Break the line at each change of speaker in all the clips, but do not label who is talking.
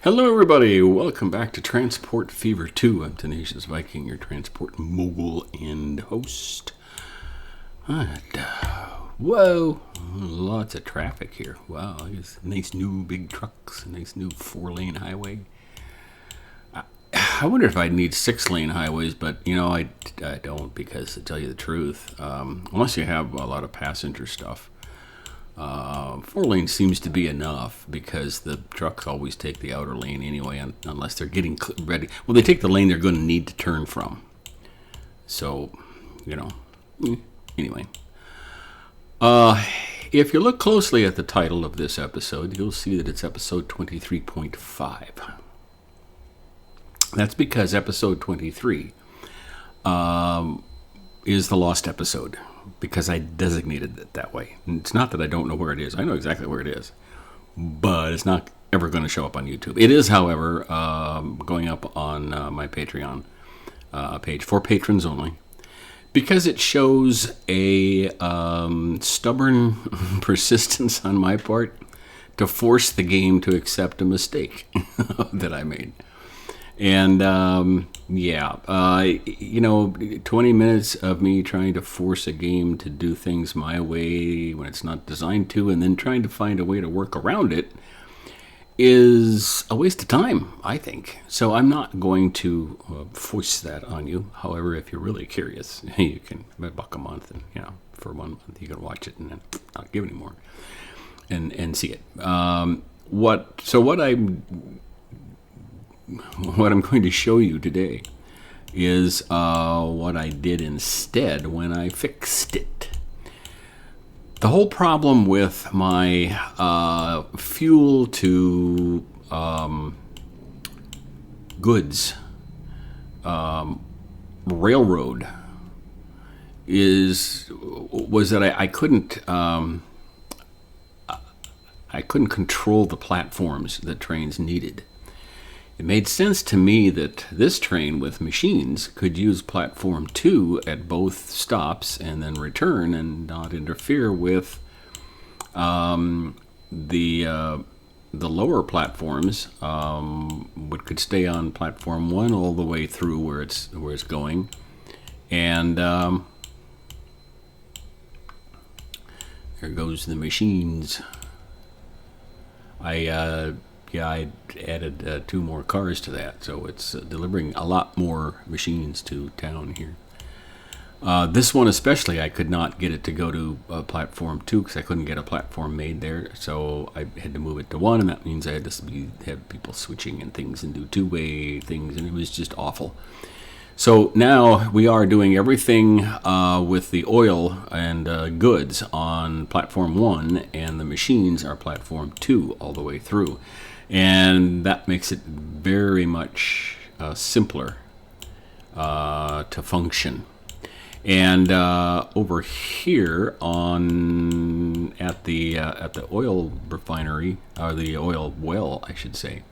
Hello, everybody. Welcome back to Transport Fever 2. I'm TenaciousViking, your transport mogul and host. And, whoa, lots of traffic here. Wow, I guess nice new big trucks, a nice new 4-lane highway. I wonder if I'd need 6-lane highways, but I don't, because to tell you the truth, unless you have a lot of passenger stuff, 4 lanes seems to be enough because the trucks always take the outer lane anyway, unless they're getting ready. Well, they take the lane they're going to need to turn from. So, anyway. If you look closely at the title of this episode, you'll see that it's episode 23.5. That's because episode 23 is the lost episode, because I designated it that way. And it's not that I don't know where it is. I know exactly where it is. But it's not ever going to show up on YouTube. It is, however, going up on my Patreon page for patrons only, because it shows a stubborn persistence on my part to force the game to accept a mistake that I made. And 20 minutes of me trying to force a game to do things my way when it's not designed to, and then trying to find a way to work around it, is a waste of time, I think. So I'm not going to force that on you. However, if you're really curious, you can $1 a month, and for 1 month you can watch it and then not give any more and see it. What I'm going to show you today is what I did instead when I fixed it. The whole problem with my fuel to goods railroad was that I couldn't control the platforms that trains needed. It made sense to me that this train with machines could use platform 2 at both stops and then return and not interfere with the lower platforms, could stay on platform 1 all the way through where it's going. And there goes the machines. I added 2 more cars to that, so it's delivering a lot more machines to town here. This one especially, I could not get it to go to platform 2 because I couldn't get a platform made there, so I had to move it to 1, and that means I had to have people switching and things and do 2-way things, and it was just awful. So now we are doing everything with the oil and goods on platform 1, and the machines are platform 2 all the way through. And that makes it very much simpler to function. And over here at the oil refinery, or the oil well, I should say,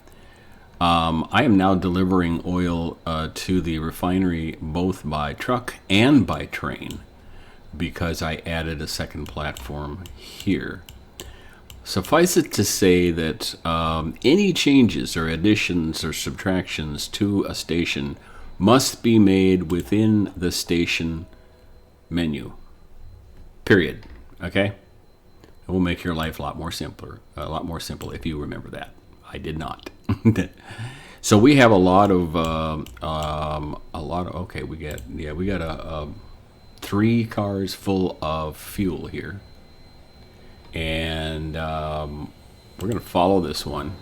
I am now delivering oil to the refinery both by truck and by train, because I added a second platform here. Suffice it to say that any changes or additions or subtractions to a station must be made within the station menu. Period. Okay? It will make your life a lot more simple if you remember that. I did not. So we have a lot of we got 3 cars full of fuel here. And we're going to follow this one.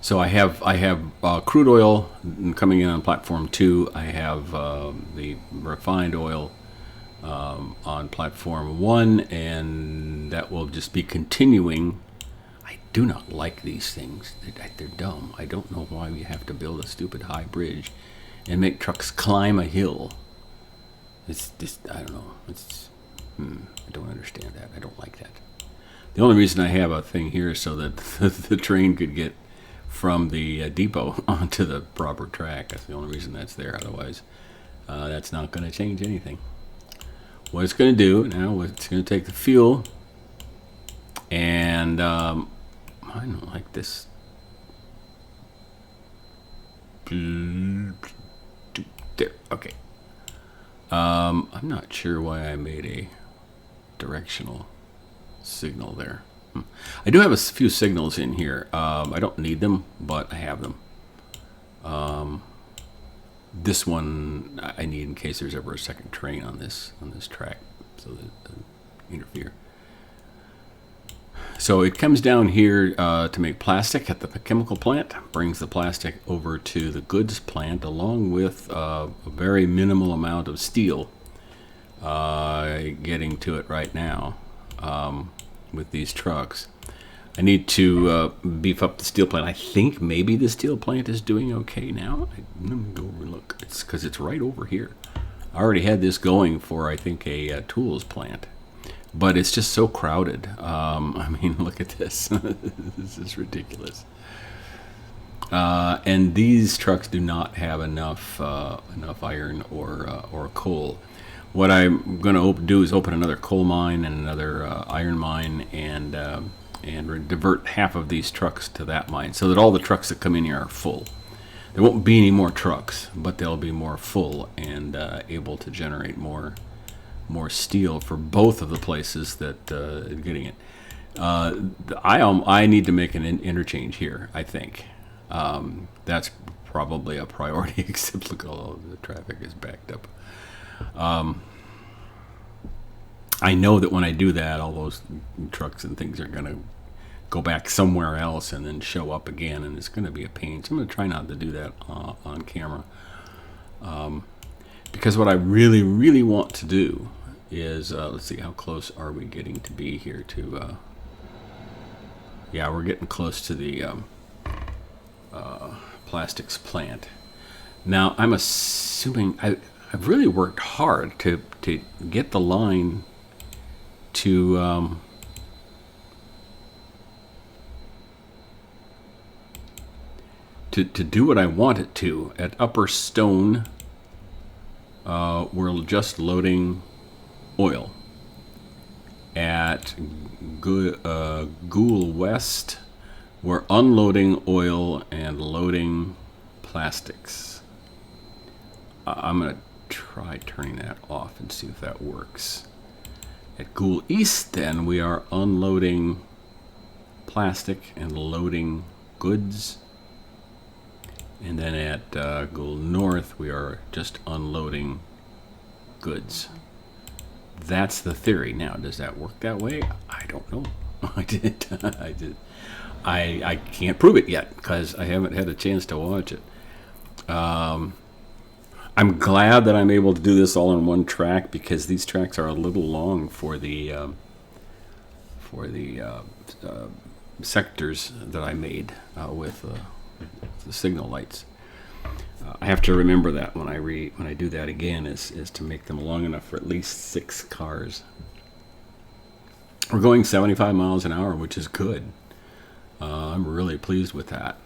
So I have crude oil coming in on platform 2. I have the refined oil on platform 1, and that will just be continuing. I do not like these things. They're dumb. I don't know why we have to build a stupid high bridge and make trucks climb a hill. It's just, I don't know. I don't understand that. I don't like that. The only reason I have a thing here is so that the train could get from the depot onto the proper track. That's the only reason that's there. Otherwise, that's not going to change anything. What it's going to do now, it's going to take the fuel And I don't like this. There, okay. I'm not sure why I made a directional signal there. I do have a few signals in here. I don't need them, but I have them. This one I need in case there's ever a second train on this track, so that it doesn't interfere. So it comes down here to make plastic at the chemical plant, brings the plastic over to the goods plant along with a very minimal amount of steel getting to it right now with these trucks. I need to beef up the steel plant. I think maybe the steel plant is doing okay now. Let me go over and look. It's because it's right over here. I already had this going for, I think, a tools plant. But it's just so crowded. I mean, look at this. This is ridiculous. And these trucks do not have enough iron or coal. What I'm going to do is open another coal mine and another iron mine, and divert half of these trucks to that mine, so that all the trucks that come in here are full. There won't be any more trucks, but they'll be more full and able to generate more steel for both of the places that are getting it. I need to make an interchange here, I think. That's probably a priority, except look, all the traffic is backed up. I know that when I do that, all those trucks and things are going to go back somewhere else and then show up again, and it's going to be a pain. So I'm going to try not to do that on camera. Because what I really, really want to do is, let's see, how close are we getting to be here to, yeah, we're getting close to the plastics plant. Now, I'm assuming, I've really worked hard to get the line to do what I want it to. At Upper Stone, we're just loading oil. At Gould West, we're unloading oil and loading plastics. I'm going to try turning that off and see if that works. At Gould East, then, we are unloading plastic and loading goods. And then at Gould North, we are just unloading goods. That's the theory. Now, does that work that way? I don't know. I can't prove it yet because I haven't had a chance to watch it. I'm glad that I'm able to do this all on one track, because these tracks are a little long for the sectors that I made with the signal lights. I have to remember that when I do that again, is to make them long enough for at least 6 cars. We're going 75 miles an hour, which is good. I'm really pleased with that.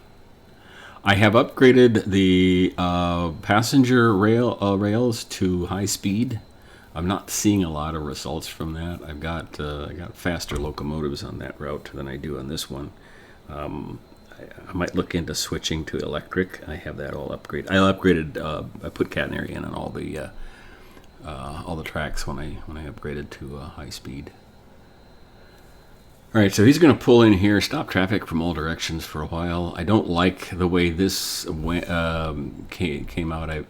I have upgraded the passenger rails to high speed. I'm not seeing a lot of results from that. I got faster locomotives on that route than I do on this one. I might look into switching to electric. I have that all upgraded. I put catenary in on all the tracks when I upgraded to high speed. All right, so he's going to pull in here, stop traffic from all directions for a while. I don't like the way this came out. I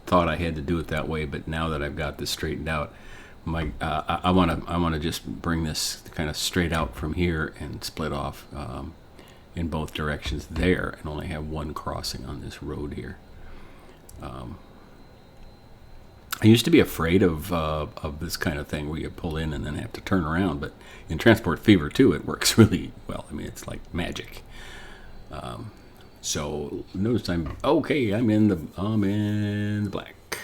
thought I had to do it that way, but now that I've got this straightened out, I want to just bring this kind of straight out from here and split off in both directions there, and only have one crossing on this road here. I used to be afraid of this kind of thing where you pull in and then have to turn around, but in Transport Fever 2, it works really well. I mean, it's like magic. So notice I'm in the black.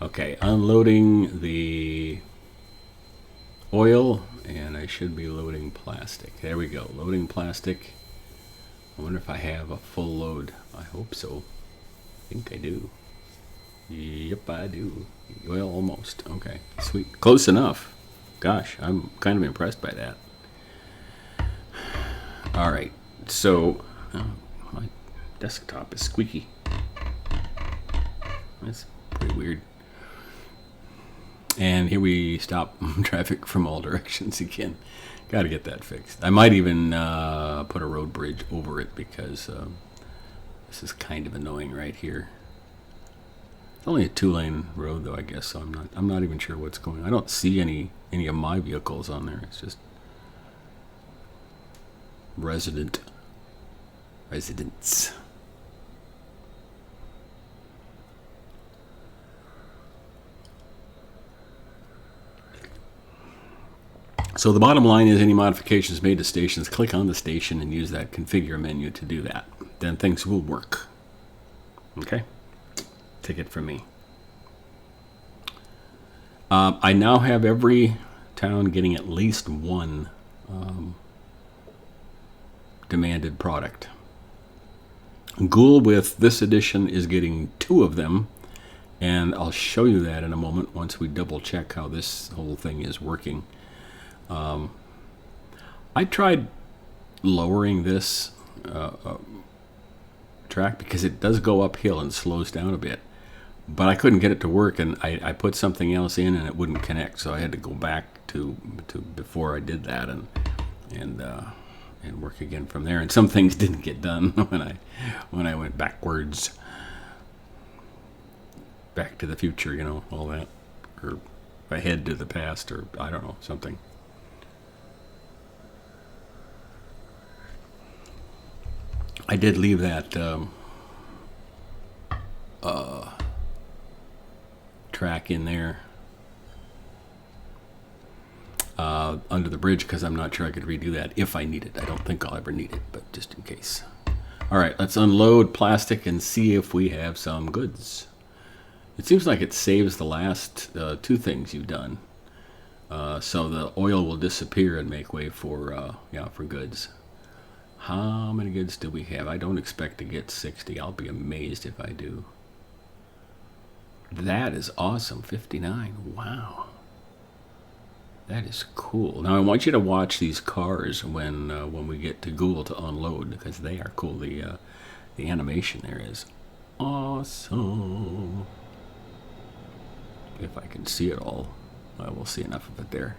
Okay, unloading the oil, and I should be loading plastic. There we go, loading plastic. I wonder if I have a full load. I hope so. I think I do. Yep, I do. Well, almost. Okay, sweet. Close enough. Gosh, I'm kind of impressed by that. All right, so my desktop is squeaky. That's pretty weird. And here we stop traffic from all directions again. Got to get that fixed. I might even put a road bridge over it because this is kind of annoying right here. It's only a 2-lane road though, I guess. So I'm not even sure what's going on. I don't see any of my vehicles on there. It's just residents. So the bottom line is any modifications made to stations, click on the station and use that configure menu to do that. Then things will work. Okay? Take it from me. I now have every town getting at least one demanded product. Ghoul with this edition is getting 2 of them, and I'll show you that in a moment once we double check how this whole thing is working. I tried lowering this track because it does go uphill and slows down a bit, but I couldn't get it to work, and I put something else in and it wouldn't connect, so I had to go back to before I did that and work again from there. And some things didn't get done when I went backwards, back to the future, all that, or ahead to the past, or I don't know, something. I did leave that track in there under the bridge because I'm not sure I could redo that if I need it. I don't think I'll ever need it, but just in case. All right, let's unload plastic and see if we have some goods. It seems like it saves the last 2 things you've done. So the oil will disappear and make way for goods. How many goods do we have? I don't expect to get 60. I'll be amazed if I do. That is awesome. 59. Wow. That is cool. Now I want you to watch these cars when we get to Google to unload, because they are cool. The animation there is awesome. If I can see it all, I will see enough of it there.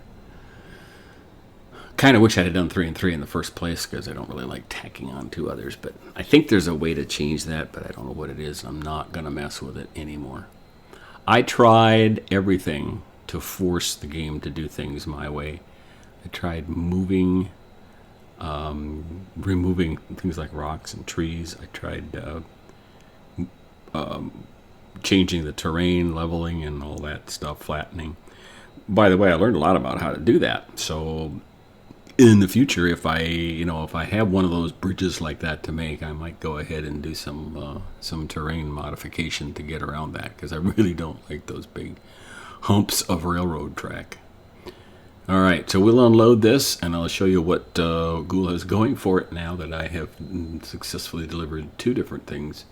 Kind of wish I had done 3 and 3 in the first place because I don't really like tacking on 2 others, but I think there's a way to change that, but I don't know what it is. I'm not going to mess with it anymore. I tried everything to force the game to do things my way. I tried removing things like rocks and trees. I tried changing the terrain, leveling, and all that stuff, flattening. By the way, I learned a lot about how to do that. So in the future, if I have one of those bridges like that to make, I might go ahead and do some terrain modification to get around that, because I really don't like those big humps of railroad track. All right, so we'll unload this, and I'll show you what Ghoul is going for it now that I have successfully delivered 2 different things.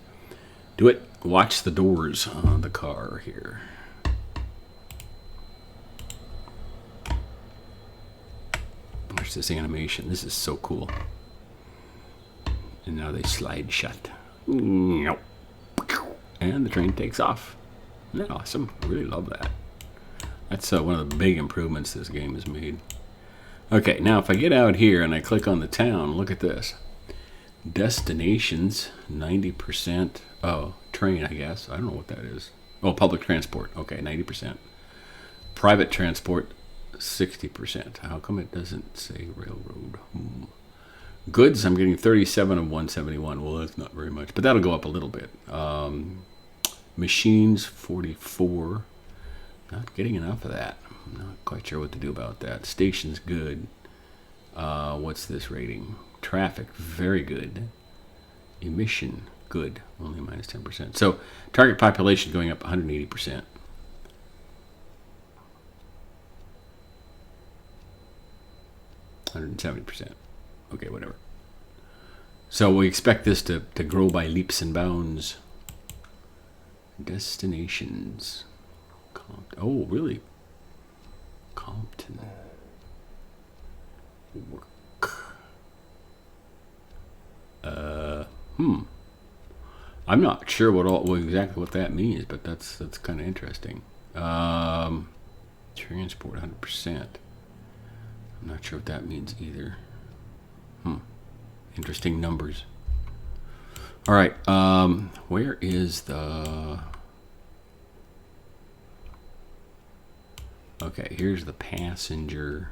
Do it. Watch the doors on the car here. Watch this animation. This is so cool. And now they slide shut. And the train takes off. Isn't that awesome? I really love that. That's one of the big improvements this game has made. Okay, now if I get out here and I click on the town, look at this. Destinations, 90%. Oh, train, I guess. I don't know what that is. Oh, public transport. Okay, 90%. Private transport, 60%. How come it doesn't say railroad? Goods, I'm getting 37 of 171. Well, that's not very much, but that'll go up a little bit. Machines, 44. Not getting enough of that. I'm not quite sure what to do about that. Stations, good. What's this rating? Traffic, very good. Emission, good. Only minus 10%. So target population going up 180%. %. Okay, whatever. So we expect this to grow by leaps and bounds. Destinations. Oh, really? Compton. Work. I'm not sure exactly what that means, but that's kind of interesting. Transport 100%. I'm not sure what that means either. Interesting numbers. All right. Where is the? Okay, here's the passenger.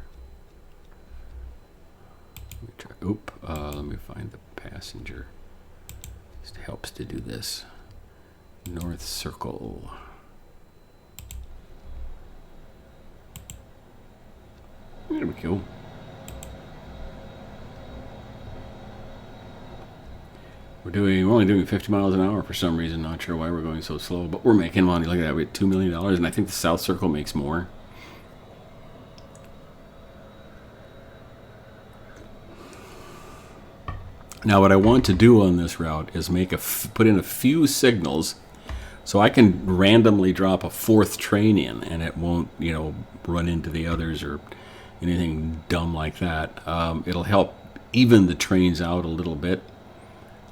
Let me find the passenger. It helps to do this. North Circle. There we go. We're only doing 50 miles an hour for some reason. Not sure why we're going so slow, but we're making money. Look at that. We had $2 million, and I think the South Circle makes more. Now, what I want to do on this route is put in a few signals, so I can randomly drop a fourth train in, and it won't, run into the others or anything dumb like that. It'll help even the trains out a little bit.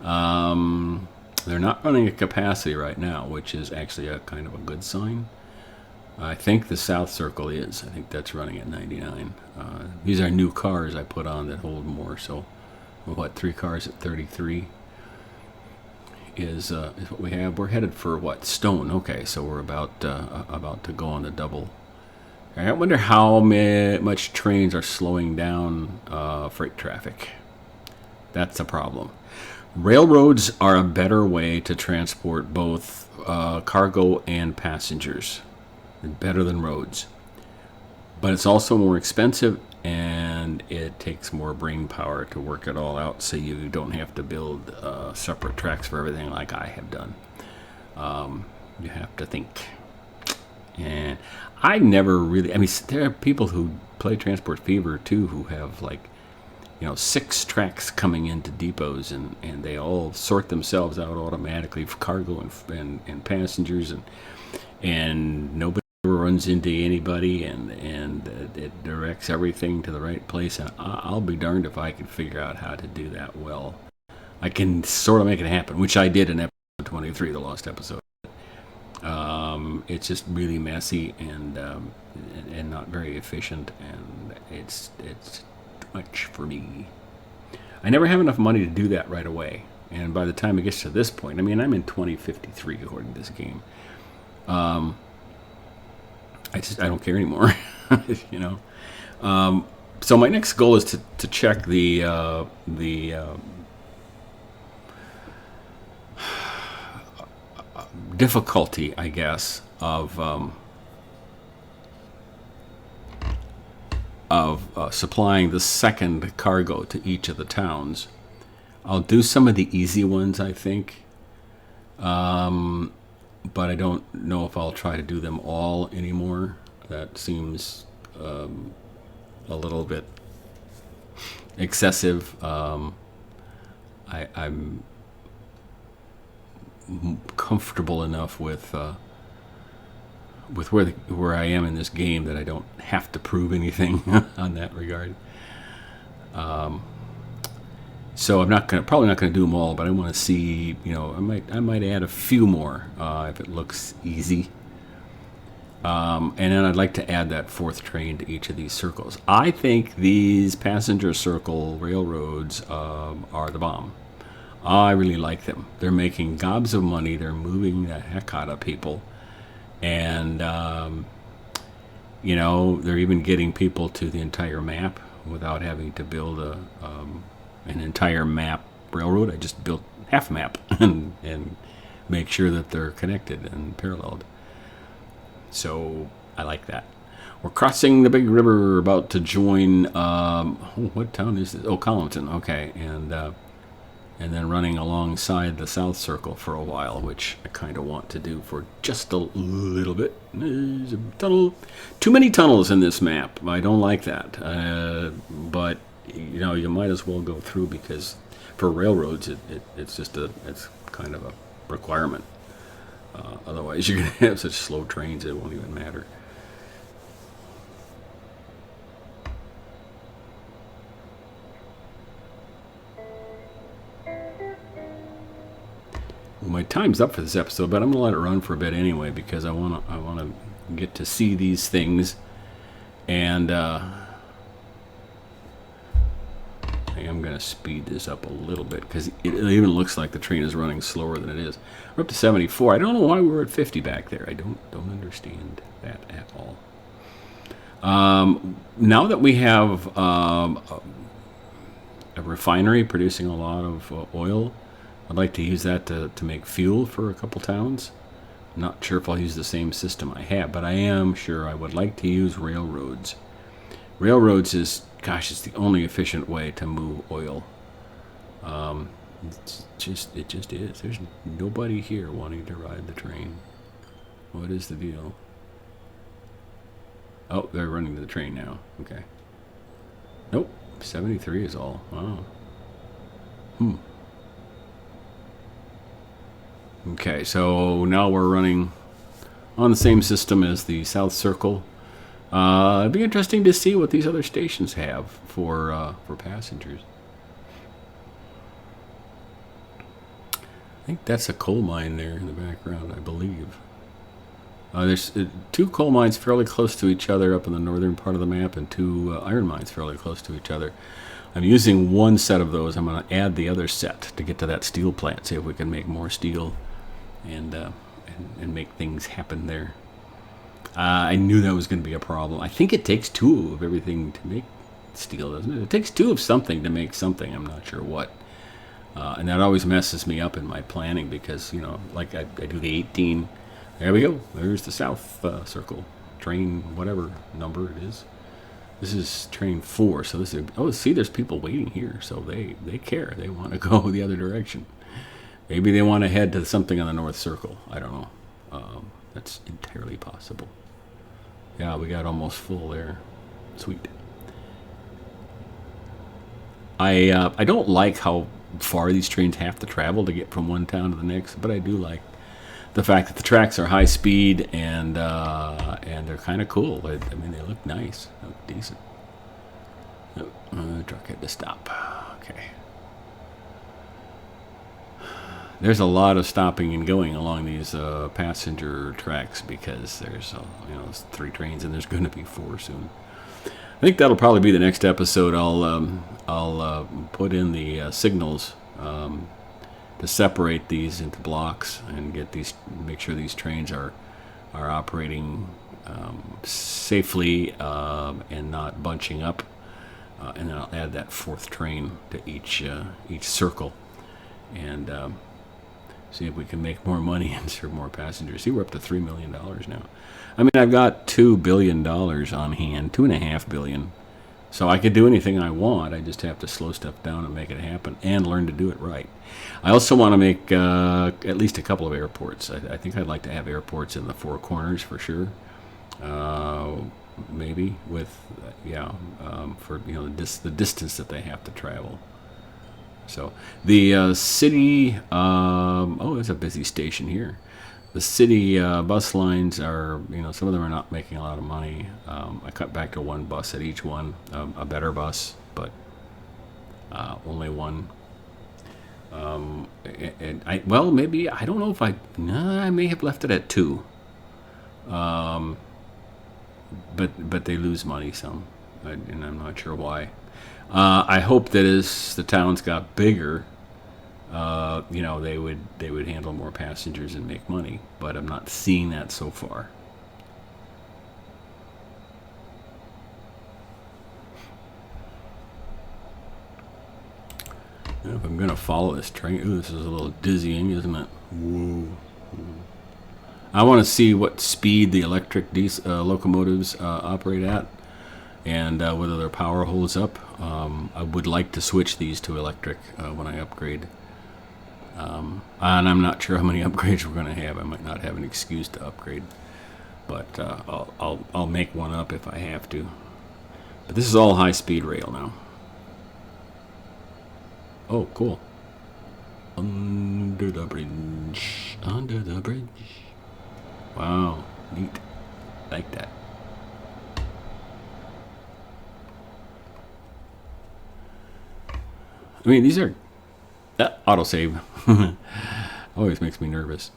They're not running at capacity right now, which is actually a kind of a good sign. I think the South Circle is. I think that's running at 99. These are new cars I put on that hold more, so 3 cars at 33 is what we have. We're headed for Stone. Okay, so we're about to go on the double. I wonder how much trains are slowing down freight traffic. That's a problem. Railroads are a better way to transport both cargo and passengers. They're better than roads. But it's also more expensive, and it takes more brain power to work it all out, so you don't have to build separate tracks for everything like I have done. You have to think. And I never really, there are people who play Transport Fever too who have 6 tracks coming into depots, and they all sort themselves out automatically for cargo and passengers, and nobody runs into anybody, and it directs everything to the right place. And I'll be darned if I can figure out how to do that well. I can sort of make it happen, which I did in episode 23, the lost episode. It's just really messy and not very efficient, and it's too much for me. I never have enough money to do that right away, and by the time it gets to this point, I'm in 2053 according to this game. I don't care anymore, So my next goal is to check the difficulty, I guess, of supplying the second cargo to each of the towns. I'll do some of the easy ones, I think, but I don't know if I'll try to do them all anymore. That seems a little bit excessive. I'm comfortable enough with where I am in this game that I don't have to prove anything on that regard. So I'm probably not gonna do them all, but I want to see. I might add a few more if it looks easy. And then I'd like to add that fourth train to each of these circles. I think these passenger circle railroads are the bomb. I really like them. They're making gobs of money. They're moving the heck out of people. And, they're even getting people to the entire map without having to build an entire map railroad. I just built half a map and make sure that they're connected and paralleled. So I like that. We're crossing the big river, about to join, what town is this? Oh, Collinston. Okay. And then running alongside the South Circle for a while, which I kind of want to do for just a little bit. There's a tunnel. Too many tunnels in this map. I don't like that. But, you might as well go through, because for railroads, it's kind of a requirement. Otherwise, you're going to have such slow trains it won't even matter. My time's up for this episode, but I'm gonna let it run for a bit anyway because I wanna get to see these things, and I am gonna speed this up a little bit because it even looks like the train is running slower than it is. We're up to 74. I don't know why we were at 50 back there. I don't understand that at all. Now that we have a refinery producing a lot of oil, I'd like to use that to make fuel for a couple towns. I'm not sure if I'll use the same system I have, but I am sure I would like to use railroads. Railroads is, gosh, it's the only efficient way to move oil. It just is. There's nobody here wanting to ride the train. What is the deal? Oh, they're running to the train now. Okay. Nope. 73 is all. Wow. Okay, so now we're running on the same system as the South Circle. It'd be interesting to see what these other stations have for passengers. I think that's a coal mine there in the background, I believe. There's 2 coal mines fairly close to each other up in the northern part of the map, and 2 iron mines fairly close to each other. I'm using one set of those. I'm going to add the other set to get to that steel plant, see if we can make more steel and make things happen there. I knew that was going to be a problem. I think it takes 2 of everything to make steel, doesn't it? It takes 2 of something to make something. I'm not sure what. And that always messes me up in my planning because, you know, like I do the 18. There we go. There's the South Circle train, whatever number it is. This is train 4. So this is, oh, see, there's people waiting here. So they care. They want to go the other direction. Maybe they want to head to something on the North Circle. I don't know. That's entirely possible. Yeah, we got almost full there. Sweet. I don't like how far these trains have to travel to get from one town to the next, but I do like the fact that the tracks are high speed and they're kind of cool. I mean, they look nice, they look decent. Truck had to stop. Okay. There's a lot of stopping and going along these passenger tracks because there's 3 trains and there's going to be 4 soon. I think that'll probably be the next episode. I'll put in the signals to separate these into blocks and make sure these trains are operating safely and not bunching up. And then I'll add that 4th train to each circle and see if we can make more money and serve more passengers. See, we're up to $3 million now. I mean, I've got $2 billion on hand, $2.5 billion. So I could do anything I want. I just have to slow stuff down and make it happen and learn to do it right. I also want to make at least a couple of airports. I think I'd like to have airports in the 4 corners for sure. Maybe with, for the distance that they have to travel. So the city, there's a busy station here. The city bus lines are, some of them are not making a lot of money. I cut back to 1 bus at each one, a better bus, but only 1. Maybe, I don't know if I may have left it at 2. But they lose money some, and I'm not sure why. I hope that as the towns got bigger, they would handle more passengers and make money, but I'm not seeing that so far. If I'm gonna follow this train, this is a little dizzying, isn't it? Whoa. I want to see what speed the electric locomotives operate at, and whether their power holds up. I would like to switch these to electric when I upgrade. And I'm not sure how many upgrades we're going to have. I might not have an excuse to upgrade, but I'll make one up if I have to. But this is all high-speed rail now. Oh, cool. Under the bridge. Under the bridge. Wow, neat. Like that. I mean, these are autosave. Always makes me nervous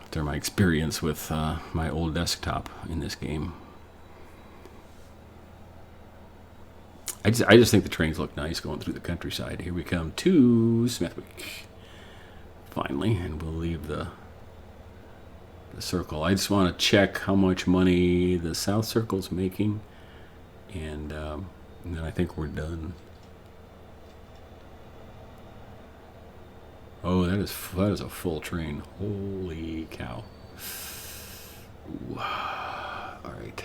after my experience with my old desktop in this game. I just think the trains look nice going through the countryside. Here we come to Smethwick, finally, and we'll leave the circle. I just want to check how much money the South Circle's making, and then I think we're done. Oh, that is a full train. Holy cow! Ooh. All right.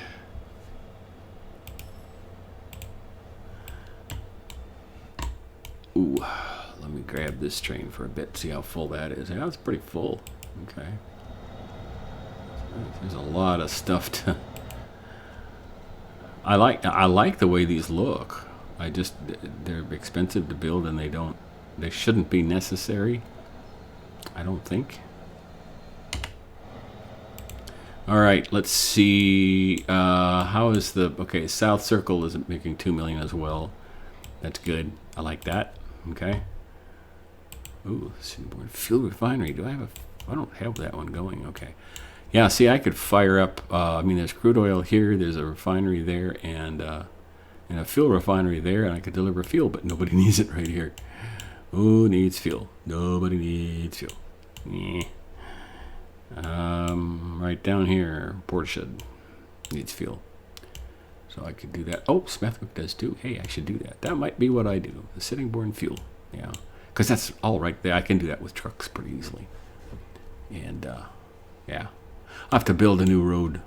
Ooh, let me grab this train for a bit, see how full that is. Yeah, it's pretty full. Okay. There's a lot of stuff to... I like the way these look. They're expensive to build, and they shouldn't be necessary, I don't think. All right, let's see. How is okay, South Circle is making 2 million as well. That's good. I like that. Okay. Ooh, fuel refinery. I don't have that one going. Okay. Yeah, see, I could fire up, there's crude oil here, there's a refinery there, and a fuel refinery there, and I could deliver fuel, but nobody needs it right here. Who needs fuel? Nobody needs fuel. Yeah. Right down here, Portishead needs fuel. So I could do that. Oh, Smethwick does too. Hey, I should do that. That might be what I do. The Sittingbourne fuel. Yeah. Because that's all right there. I can do that with trucks pretty easily. And, yeah. I'll have to build a new road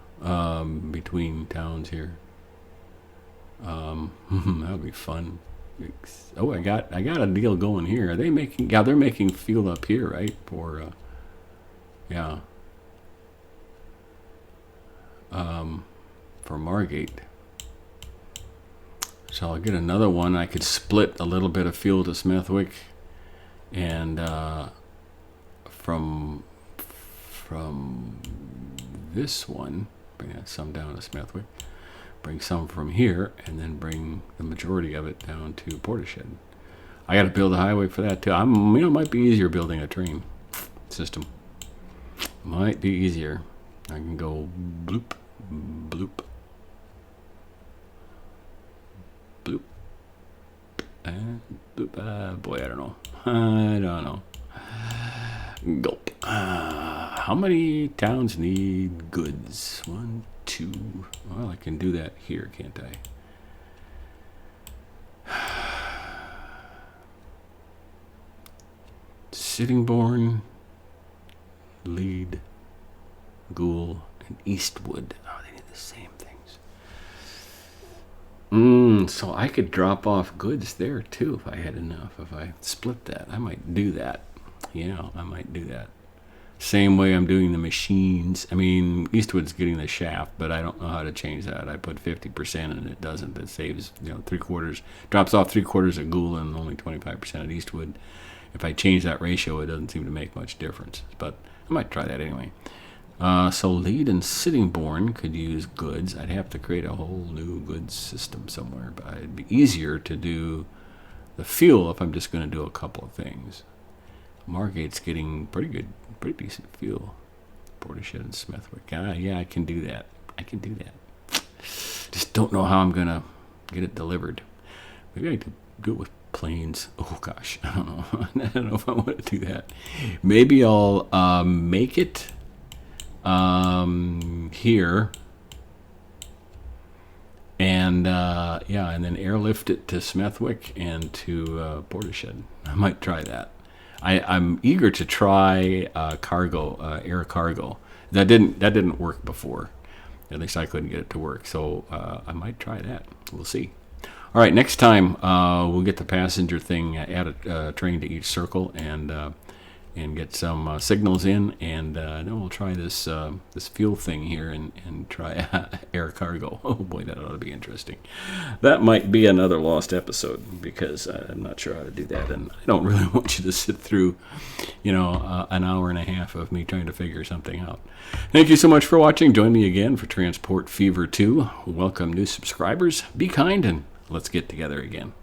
between towns here. That'll be fun. Oh, I got a deal going here. Are they making... Yeah, they're making fuel up here, right? For, yeah. For Margate. So I'll get another one. I could split a little bit of fuel to Smethwick, and from this one, bring that some down to Smethwick, bring some from here, and then bring the majority of it down to Portishead. I got to build a highway for that too. It might be easier building a train system. Might be easier. I can go bloop, bloop, bloop, and bloop. Boy, I don't know. I don't know. Gulp. How many towns need goods? 1, 2. Well, I can do that here, can't I? Sittingbourne, Lead, Goole, and Eastwood. Oh, they need the same things. So I could drop off goods there too if I had enough. If I split that, I might do that. Yeah, I might do that. Same way I'm doing the machines. Eastwood's getting the shaft, but I don't know how to change that. I put 50% and it doesn't. It saves, 3/4, drops off 3/4 at Goole and only 25% at Eastwood. If I change that ratio, it doesn't seem to make much difference. But I might try that anyway. So Lead and Sittingbourne could use goods. I'd have to create a whole new goods system somewhere, but it'd be easier to do the fuel if I'm just going to do a couple of things. Margate's getting pretty decent fuel. Portishead and Smethwick. Yeah, I can do that. Just don't know how I'm going to get it delivered. Maybe I could do it with planes. Oh, gosh. I don't know. I don't know if I want to do that. Maybe I'll make it here. And, and then airlift it to Smethwick and to Portishead. I might try that. I'm eager to try air cargo. That didn't work before. At least I couldn't get it to work. So I might try that. We'll see. All right, next time we'll get the passenger thing, add a train to each circle, and get some signals in, and then we'll try this fuel thing here and try air cargo. Oh boy, that ought to be interesting. That might be another lost episode because I'm not sure how to do that, and I don't really want you to sit through, an hour and a half of me trying to figure something out. Thank you so much for watching. Join me again for Transport Fever 2. Welcome new subscribers. Be kind and let's get together again.